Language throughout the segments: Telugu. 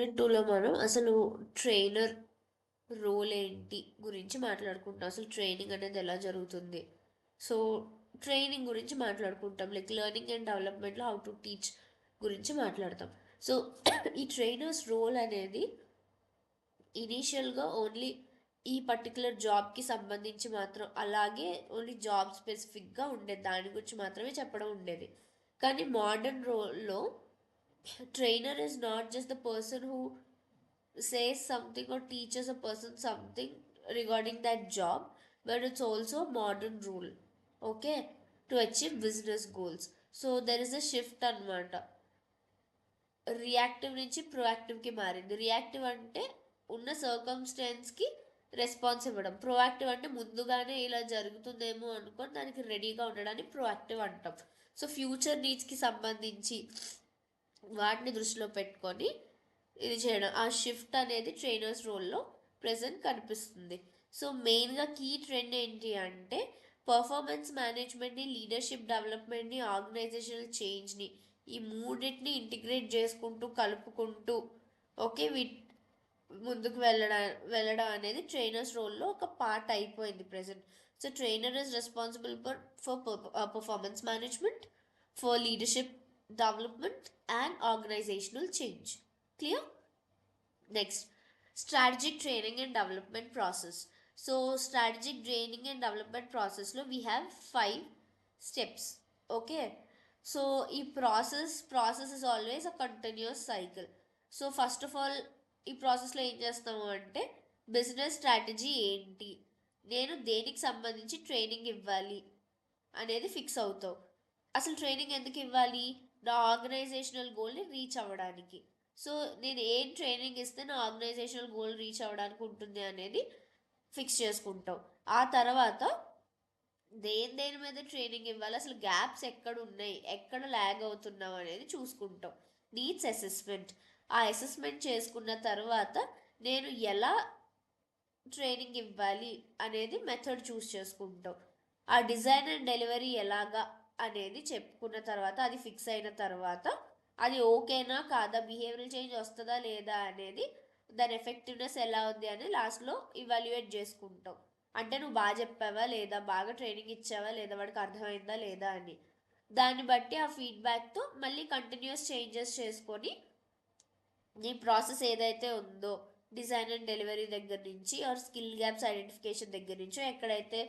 యూనిట్ టూలో మనం అసలు ట్రైనర్ రోల్ ఏంటి గురించి మాట్లాడుకుంటాం. అసలు ట్రైనింగ్ అనేది ఎలా జరుగుతుంది. సో ట్రైనింగ్ గురించి మాట్లాడుకుంటాం. లైక్ లెర్నింగ్ అండ్ డెవలప్మెంట్లో హౌ టు టీచ్ గురించి మాట్లాడతాం. సో ఈ ట్రైనర్స్ రోల్ అనేది ఇనీషియల్గా ఓన్లీ ఈ పర్టికులర్ జాబ్కి సంబంధించి మాత్రం, అలాగే ఓన్లీ జాబ్ స్పెసిఫిక్గా ఉండేది, దాని గురించి మాత్రమే చెప్పడం ఉండేది. కానీ మోడర్న్ రోల్లో trainer is not just the person who says something or teaches a person something regarding that job, but it's also a modern rule, okay, to achieve business goals. So there is a shift అనమాట. రియాక్టివ్ నుంచి ప్రోయాక్టివ్కి మారింది. రియాక్టివ్ అంటే ఉన్న సర్కమ్స్టాన్స్కి రెస్పాన్స్ ఇవ్వడం. ప్రోయాక్టివ్ అంటే ముందుగానే ఇలా జరుగుతుందేమో అనుకొని దానికి రెడీగా ఉండడాన్ని ప్రోయాక్టివ్ అంటాం. సో ఫ్యూచర్ నీడ్స్కి సంబంధించి వాటిని దృష్టిలో పెట్టుకొని ఇది చేయడం. ఆ షిఫ్ట్ అనేది ట్రైనర్స్ రోల్లో ప్రెజెంట్ కనిపిస్తుంది. సో మెయిన్గా కీ ట్రెండ్ ఏంటి అంటే పర్ఫార్మెన్స్ మేనేజ్మెంట్ని, లీడర్షిప్ డెవలప్మెంట్ని, ఆర్గనైజేషనల్ చేంజ్ని, ఈ మూడింటిని ఇంటిగ్రేట్ చేసుకుంటూ కలుపుకుంటూ ఓకే ముందుకు వెళ్ళడం అనేది ట్రైనర్స్ రోల్లో ఒక పార్ట్ అయిపోయింది present. So trainer is responsible for performance management, for leadership development and organizational change. Clear? Next, strategic training and development process. So strategic training and development process lo we have 5 steps. Okay, so ఈ process is always a continuous cycle. So first of all ఈ ప్రాసెస్లో ఏం చేస్తాము అంటే బిజినెస్ స్ట్రాటజీ ఏంటి, నేను దేనికి సంబంధించి ట్రైనింగ్ ఇవ్వాలి అనేది ఫిక్స్ అవుతావు. అసలు ట్రైనింగ్ ఎందుకు ఇవ్వాలి? నా ఆర్గనైజేషనల్ గోల్ని రీచ్ అవ్వడానికి. సో నేను ఏం ట్రైనింగ్ ఇస్తే నా ఆర్గనైజేషనల్ గోల్ రీచ్ అవ్వడానికి ఉంటుంది అనేది ఫిక్స్ చేసుకుంటాం. ఆ తర్వాత దేని మీద ట్రైనింగ్ ఇవ్వాలి, అసలు గ్యాప్స్ ఎక్కడ ఉన్నాయి, ఎక్కడ ల్యాగ్ అవుతున్నాం అనేది చూసుకుంటాం. నీడ్స్ అసెస్మెంట్, ఆ అసెస్మెంట్ చేసుకున్న తర్వాత నేను ఎలా ట్రైనింగ్ ఇవ్వాలి అనేది మెథడ్ చూస్ చేసుకుంటాం. ఆ డిజైన్ అండ్ డెలివరీ ఎలాగా అనేది చెప్పుకున్న తర్వాత, అది ఫిక్స్ అయిన తర్వాత అది ఓకేనా కాదా, బిహేవియరల్ చేంజ్ వస్తుందా లేదా అనేది, దాని ఎఫెక్టివ్నెస్ ఎలా ఉంది అని లాస్ట్లో ఇవాల్యుయేట్ చేసుకుంటాం. అంటే నువ్వు బాగా చెప్పావా లేదా, బాగా ట్రైనింగ్ ఇచ్చావా లేదా, వాడికి అర్థమైందా లేదా అని. దాన్ని బట్టి ఆ ఫీడ్బ్యాక్తో మళ్ళీ కంటిన్యూస్ చేంజెస్ చేసుకొని నీ ప్రాసెస్ ఏదైతే ఉందో డిజైన్ అండ్ డెలివరీ దగ్గర నుంచి ఆర్ స్కిల్ గ్యాప్స్ ఐడెంటిఫికేషన్ దగ్గర నుంచో ఎక్కడైతే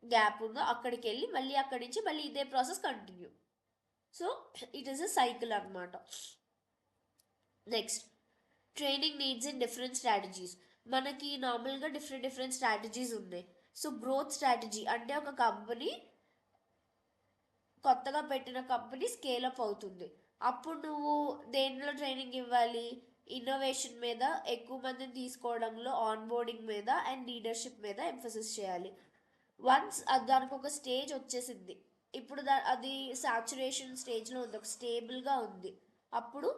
గ్యాప్ ఉందో అక్కడికి వెళ్ళి మళ్ళీ అక్కడి నుంచి మళ్ళీ ఇదే process continue. So it is a cycle అనమాట. Next, training needs in different strategies. మనకి నార్మల్గా డిఫరెంట్ స్ట్రాటజీస్ ఉన్నాయి. సో గ్రోత్ స్ట్రాటజీ అంటే ఒక కంపెనీ, కొత్తగా పెట్టిన కంపెనీ స్కేలప్ అవుతుంది, అప్పుడు నువ్వు దేనిలో ట్రైనింగ్ ఇవ్వాలి, ఇన్నోవేషన్ మీద, ఎక్కువ మందిని తీసుకోవడంలో, ఆన్బోర్డింగ్ మీద అండ్ లీడర్షిప్ మీద ఎంఫసిస్ చేయాలి. వన్స్ దానికి ఒక స్టేజ్ వచ్చేసింది, ఇప్పుడు అది సాచురేషన్ స్టేజ్లో ఉంది, ఒక స్టేబుల్గా ఉంది, అప్పుడు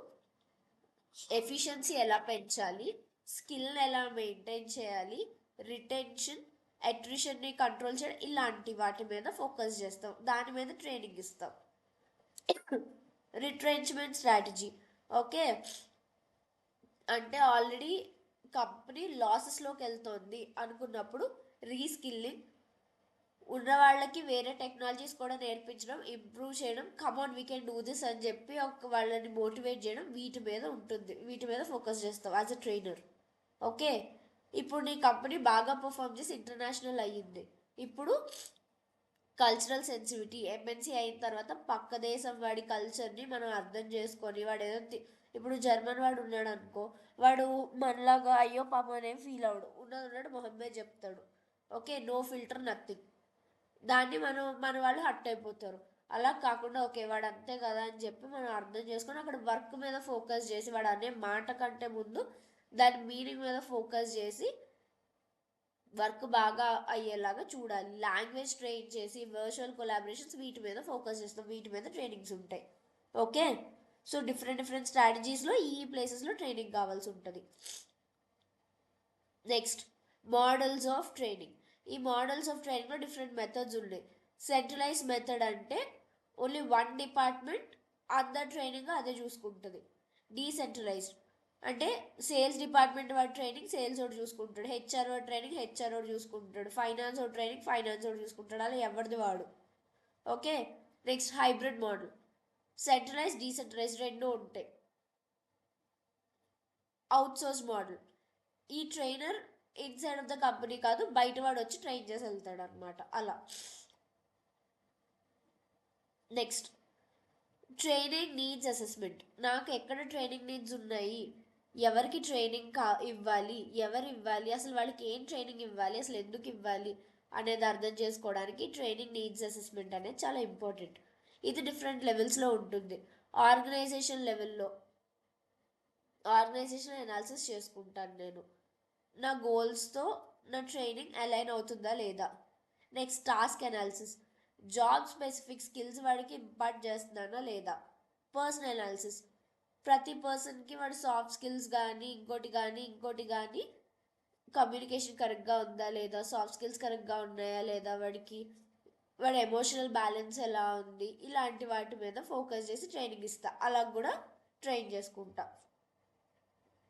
ఎఫిషియన్సీ ఎలా పెంచాలి, స్కిల్ని ఎలా మెయింటైన్ చేయాలి, రిటెన్షన్, అట్రిషన్ని కంట్రోల్ చేయడం, ఇలాంటి వాటి మీద ఫోకస్ చేస్తాం, దాని మీద ట్రైనింగ్ ఇస్తాం. రిట్రెంచ్మెంట్ స్ట్రాటజీ, ఓకే, అంటే ఆల్రెడీ కంపెనీ లాసెస్లోకి వెళ్తుంది అనుకున్నప్పుడు రీస్కిల్లింగ్, ఉన్న వాళ్ళకి వేరే టెక్నాలజీస్ కూడా నేర్పించడం, ఇంప్రూవ్ చేయడం, కమాన్ వీ కెన్ డూ దిస్ అని చెప్పి వాళ్ళని మోటివేట్ చేయడం, వీటి మీద ఉంటుంది, వీటి మీద ఫోకస్ చేస్తాం యాజ్ అ ట్రైనర్. ఓకే, ఇప్పుడు నీ కంపెనీ బాగా పర్ఫామ్ చేసి ఇంటర్నేషనల్ అయ్యింది, ఇప్పుడు కల్చరల్ సెన్సిటివిటీ, ఎంఎన్సీ అయిన తర్వాత పక్క దేశం వాడి కల్చర్ని మనం అర్థం చేసుకొని, వాడు ఏదో ఇప్పుడు జర్మన్ వాడు ఉన్నాడు అనుకో, వాడు మనలాగా అయ్యో పాప అనేం ఫీల్ అవడు, ఉన్నాడు మొహమ్మే చెప్తాడు, ఓకే, నో ఫిల్టర్ నథింగ్. దాన్ని మన వాళ్ళు హట్ అయిపోతారు. అలా కాకుండా ఓకే వాడు అంతే కదా అని చెప్పి మనం అర్థం చేసుకొని అక్కడ వర్క్ మీద ఫోకస్ చేసి, వాడు అనే మాట కంటే ముందు దాని మీనింగ్ మీద ఫోకస్ చేసి వర్క్ బాగా అయ్యేలాగా చూడాలి. లాంగ్వేజ్ ట్రైన్ చేసి, వర్చువల్ కొలాబరేషన్స్, వీటి మీద ఫోకస్ చేస్తాం, వీటి మీద ట్రైనింగ్స్ ఉంటాయి. ఓకే, సో డిఫరెంట్ స్ట్రాటజీస్లో ఈ ప్లేసెస్లో ట్రైనింగ్ కావాల్సి ఉంటుంది. Next, models of training. ఈ మోడల్స్ ఆఫ్ ట్రైనింగ్లో డిఫరెంట్ మెథడ్స్ ఉన్నాయి. సెంట్రలైజ్ మెథడ్ అంటే ఓన్లీ వన్ డిపార్ట్మెంట్ అందరు ట్రైనింగ్ అదే చూసుకుంటుంది. డీసెంట్రలైజ్డ్ అంటే సేల్స్ డిపార్ట్మెంట్ వాడు ట్రైనింగ్ సేల్స్ వాడు చూసుకుంటాడు, హెచ్ఆర్ వాడు ట్రైనింగ్ హెచ్ఆర్ వాడు చూసుకుంటాడు, ఫైనాన్స్ వాడు ట్రైనింగ్ ఫైనాన్స్ వాడు చూసుకుంటాడు, అలా ఎవరిది వాడు. Okay. Next hybrid model, centralise decentralise రెండు ఉంటాయి. అవుట్సోర్స్ మోడల్, ఈ trainer inside of the company కాదు, బయట వాడు వచ్చి ట్రైన్ చేసి వెళ్తాడు అనమాట అలా. నెక్స్ట్ ట్రైనింగ్ నీడ్స్ అసెస్మెంట్, నాకు ఎక్కడ ట్రైనింగ్ నీడ్స్ ఉన్నాయి, ఎవరికి ట్రైనింగ్ ఇవ్వాలి, ఎవరు ఇవ్వాలి, అసలు వాళ్ళకి ఏం ట్రైనింగ్ ఇవ్వాలి, అసలు ఎందుకు ఇవ్వాలి అనేది అర్థం చేసుకోవడానికి ట్రైనింగ్ నీడ్స్ అసెస్మెంట్ అనేది చాలా ఇంపార్టెంట్. ఇది డిఫరెంట్ లెవెల్స్లో ఉంటుంది. ఆర్గనైజేషన్ లెవెల్లో ఆర్గనైజేషన్ అనాలిసిస్ చేసుకుంటాను నేను, నా గోల్స్తో నా ట్రైనింగ్ అలైన్ అవుతుందా లేదా. Next task analysis, job specific skills వాడికి ఇంపార్ట్ చేస్తున్నానా లేదా. పర్సనల్ అనాలిసిస్, ప్రతి పర్సన్కి వాడు సాఫ్ట్ స్కిల్స్ కానీ ఇంకోటి కానీ కమ్యూనికేషన్ కరెక్ట్గా ఉందా లేదా, సాఫ్ట్ స్కిల్స్ కరెక్ట్గా ఉన్నాయా లేదా, వాడి ఎమోషనల్ బ్యాలెన్స్ ఎలా ఉంది, ఇలాంటి వాటి మీద ఫోకస్ చేసి ట్రైనింగ్ ఇస్తా, అలా కూడా ట్రైన్ చేసుకుంటా.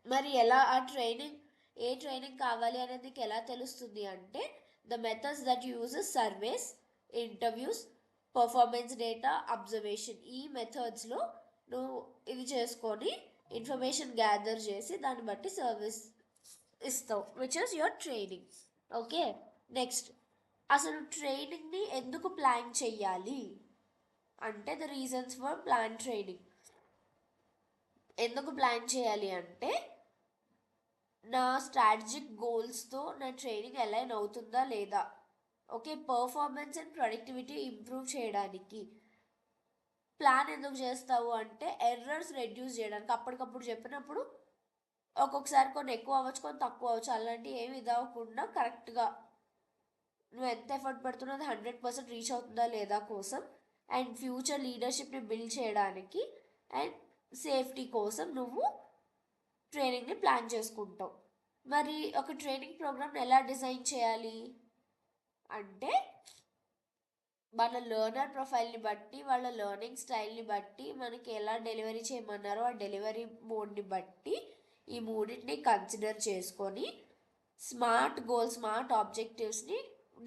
మరి ఎలా ఆ ట్రైనింగ్, ఏ ట్రైనింగ్ కావాలి అనేది నీకు ఎలా తెలుస్తుంది అంటే, the methods that uses surveys, interviews, performance data, observation, ఈ మెథడ్స్లో నువ్వు ఇది చేసుకొని ఇన్ఫర్మేషన్ గ్యాదర్ చేసి దాన్ని బట్టి సర్వీస్ ఇస్తావు, which is your training. Okay. Next అసలు ట్రైనింగ్ని ఎందుకు ప్లాన్ చెయ్యాలి అంటే, the reasons for plan training. ఎందుకు ప్లాన్ చేయాలి అంటే, నా స్ట్రాటజిక్ గోల్స్తో నా ట్రైనింగ్ అలైన్ అవుతుందా లేదా. Okay. Performance and productivity improve చేయడానికి. ప్లాన్ ఎందుకు చేస్తావు అంటే, ఎర్రర్స్ రెడ్యూస్ చేయడానికి. అప్పటికప్పుడు చెప్పినప్పుడు ఒక్కొక్కసారి కొన్ని ఎక్కువ అవ్వచ్చు, కొన్ని తక్కువ అవ్వచ్చు, అలాంటివి ఏమి ఇదవ్వకుండా కరెక్ట్గా నువ్వు ఎంత ఎఫర్ట్ పెడుతున్నది 100% రీచ్ అవుతుందా లేదా కోసం, అండ్ ఫ్యూచర్ లీడర్షిప్ని బిల్డ్ చేయడానికి, అండ్ సేఫ్టీ కోసం నువ్వు ట్రైనింగ్ని ప్లాన్ చేసుకుంటావు. మరి ఒక ట్రైనింగ్ ప్రోగ్రామ్ని ఎలా డిజైన్ చేయాలి అంటే, మన లెర్నర్ ప్రొఫైల్ని బట్టి, వాళ్ళ లెర్నింగ్ స్టైల్ని బట్టి, మనకి ఎలా డెలివరీ చేయమన్నారో ఆ డెలివరీ మోడ్ని బట్టి ఈ మూడింటిని కన్సిడర్ చేసుకొని స్మార్ట్ గోల్స్, స్మార్ట్ ఆబ్జెక్టివ్స్ని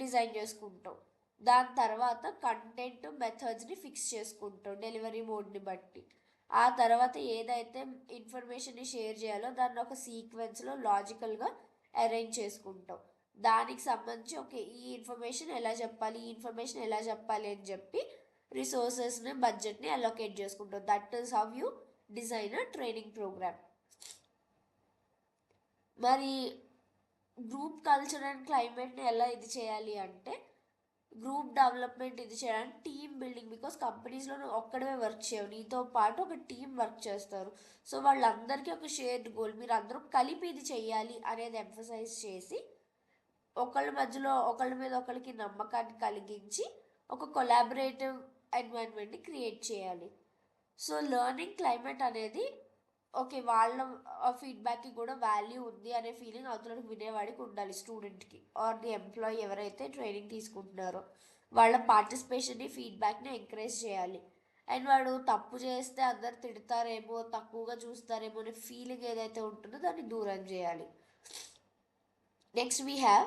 డిజైన్ చేసుకుంటాం. దాని తర్వాత కంటెంట్ మెథడ్స్ని ఫిక్స్ చేసుకుంటాం డెలివరీ మోడ్ని బట్టి. ఆ తర్వాత ఏదైతే ఇన్ఫర్మేషన్ని షేర్ చేయాలో దాన్ని ఒక సీక్వెన్స్లో లాజికల్గా అరేంజ్ చేసుకుంటాం. దానికి సంబంధించి ఓకే ఈ ఇన్ఫర్మేషన్ ఎలా చెప్పాలి అని చెప్పి రిసోర్సెస్ని, బడ్జెట్ని అలొకేట్ చేసుకుంటాం. That is how you design a training program. మరి గ్రూప్ కల్చర్ అండ్ క్లైమేట్ని ఎలా ఇది చేయాలి అంటే, గ్రూప్ డెవలప్మెంట్ ఇది చేయడానికి టీమ్ బిల్డింగ్. బికాస్ కంపెనీస్లో నువ్వు ఒక్కడే వర్క్ చేయవు, నీతో పాటు ఒక టీం వర్క్ చేస్తారు. సో వాళ్ళందరికీ ఒక షేర్డ్ గోల్, మీరు అందరూ కలిపి ఇది చెయ్యాలి అనేది ఎంఫసైజ్ చేసి ఒకళ్ళ మీద ఒకరికి నమ్మకాన్ని కలిగించి ఒక కొలాబరేటివ్ ఎన్వైరన్మెంట్ని క్రియేట్ చేయాలి. సో లెర్నింగ్ క్లైమేట్ అనేది ఓకే వాళ్ళ ఫీడ్బ్యాక్కి కూడా వాల్యూ ఉంది అనే ఫీలింగ్ అవతల వినేవాడికి ఉండాలి, స్టూడెంట్కి ఆర్ ది ఎంప్లాయీ ఎవరైతే ట్రైనింగ్ తీసుకుంటున్నారో వాళ్ళ పార్టిసిపేషన్ని, ఫీడ్బ్యాక్ని ఎంకరేజ్ చేయాలి. అండ్ వాడు తప్పు చేస్తే అందరు తిడతారేమో, తక్కువగా చూస్తారేమో అనే ఫీలింగ్ ఏదైతే ఉంటుందో దాన్ని దూరం చేయాలి. Next we have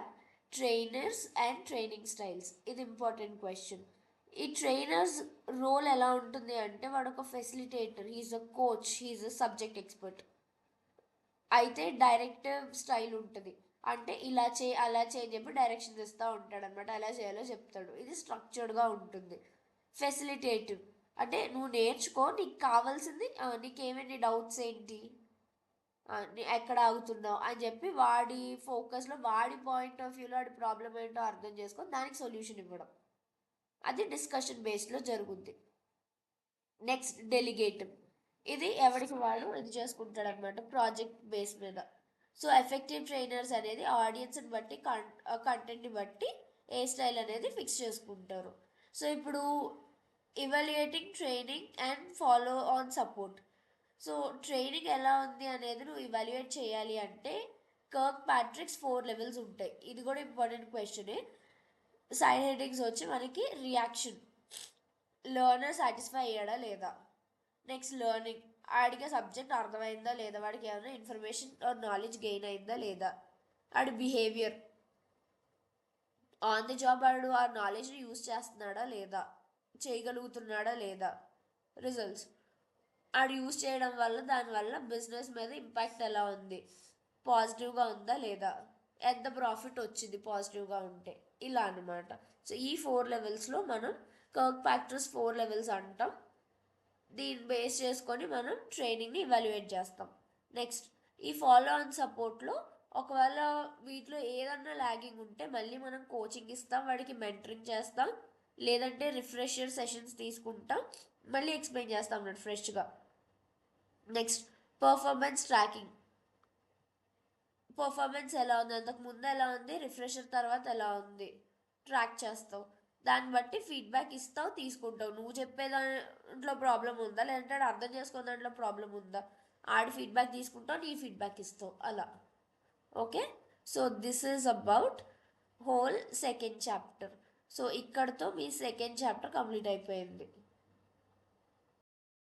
trainers and training styles. ఇది ఇంపార్టెంట్ క్వశ్చన్. ఈ ట్రైనర్స్ రోల్ ఎలా ఉంటుంది అంటే, వాడు ఒక facilitator, he's a coach, he's a subject expert. అయితే డైరెక్టివ్ స్టైల్ ఉంటుంది, అంటే ఇలా చేయి అలా చేయి అని చెప్పి డైరెక్షన్స్ ఇస్తూ ఉంటాడు అనమాట, ఎలా చేయాలో చెప్తాడు. ఇది స్ట్రక్చర్డ్గా ఉంటుంది. ఫెసిలిటేటివ్ అంటే నువ్వు నేర్చుకో, నీకు కావాల్సింది నీకేమేమి డౌట్స్ ఏంటి, ఎక్కడ ఆగుతున్నావు అని చెప్పి వాడి ఫోకస్లో, వాడి పాయింట్ ఆఫ్ వ్యూలో వాడి ప్రాబ్లం ఏంటో అర్థం చేసుకొని దానికి సొల్యూషన్ ఇవ్వడం. అది డిస్కషన్ బేస్లో జరుగుద్ది. నెక్స్ట్ డెలిగేటివ్, ఇది ఎవరికి వాడు ఇది చేసుకుంటాడు అనమాట, ప్రాజెక్ట్ బేస్ మీద. సో ఎఫెక్టివ్ ట్రైనర్స్ అనేది ఆడియన్స్ని బట్టి, కంటెంట్ని బట్టి ఏ స్టైల్ అనేది ఫిక్స్ చేసుకుంటారు. సో ఇప్పుడు evaluating training and follow on support. So training ఎలా ఉంది అనేది నువ్వు ఇవాల్యుయేట్ చేయాలి అంటే, కర్క్ ప్యాట్రిక్స్ 4 లెవెల్స్ ఉంటాయి. ఇది కూడా ఇంపార్టెంట్ క్వశ్చనే. సైడ్ హెడ్డింగ్స్ వచ్చి మనకి రియాక్షన్, లెర్నర్ సాటిస్ఫై అయ్యాడా లేదా. నెక్స్ట్ లెర్నింగ్, ఆడికి సబ్జెక్ట్ అర్థమైందా లేదా, వాడికి ఏమైనా ఇన్ఫర్మేషన్ నాలెడ్జ్ గెయిన్ అయిందా లేదా, ఆడి బిహేవియర్ ఆన్ ది జాబ్ ఆడు ఆ నాలెడ్జ్ని యూజ్ చేస్తున్నాడా లేదా, చేయగలుగుతున్నాడా లేదా, రిజల్ట్స్ ఆడు యూజ్ చేయడం వల్ల దానివల్ల బిజినెస్ మీద ఇంపాక్ట్ ఎలా ఉంది, పాజిటివ్గా ఉందా లేదా, ఎంత ప్రాఫిట్ వచ్చింది పాజిటివ్గా ఉంటే, ఇలా అనమాట. సో ఈ 4 లెవెల్స్లో మనం కర్క్ ఫ్యాక్టర్స్ 4 లెవెల్స్ అంటాం. దీన్ని బేస్ చేసుకొని మనం ట్రైనింగ్ని ఇవాల్యుయేట్ చేస్తాం. నెక్స్ట్ ఈ ఫాలో ఆన్ సపోర్ట్లో ఒకవేళ వీటిలో ఏదన్నా ల్యాగింగ్ ఉంటే మళ్ళీ మనం కోచింగ్ ఇస్తాం, వాడికి మెంటరింగ్ చేస్తాం, లేదంటే రిఫ్రెషర్ సెషన్స్ తీసుకుంటాం, మళ్ళీ ఎక్స్ప్లెయిన్ చేస్తాం అన్నట్టు ఫ్రెష్గా. Next performance tracking. పర్ఫార్మెన్స్ ఎలా ఉంది, అంతకు ముందు ఎలా ఉంది, రిఫ్రెషర్ తర్వాత ఎలా ఉంది ట్రాక్ చేస్తావు. దాన్ని బట్టి ఫీడ్బ్యాక్ ఇస్తావు, తీసుకుంటావు. నువ్వు చెప్పే దాంట్లో ప్రాబ్లం ఉందా, లేదంటే అర్థం చేసుకునే దాంట్లో ప్రాబ్లం ఉందా, ఆడి ఫీడ్బ్యాక్ తీసుకుంటావు, నీ ఫీడ్బ్యాక్ ఇస్తావు, అలా. Okay, so this is about whole second chapter. So ఇక్కడతో మీ సెకండ్ చాప్టర్ కంప్లీట్ అయిపోయింది.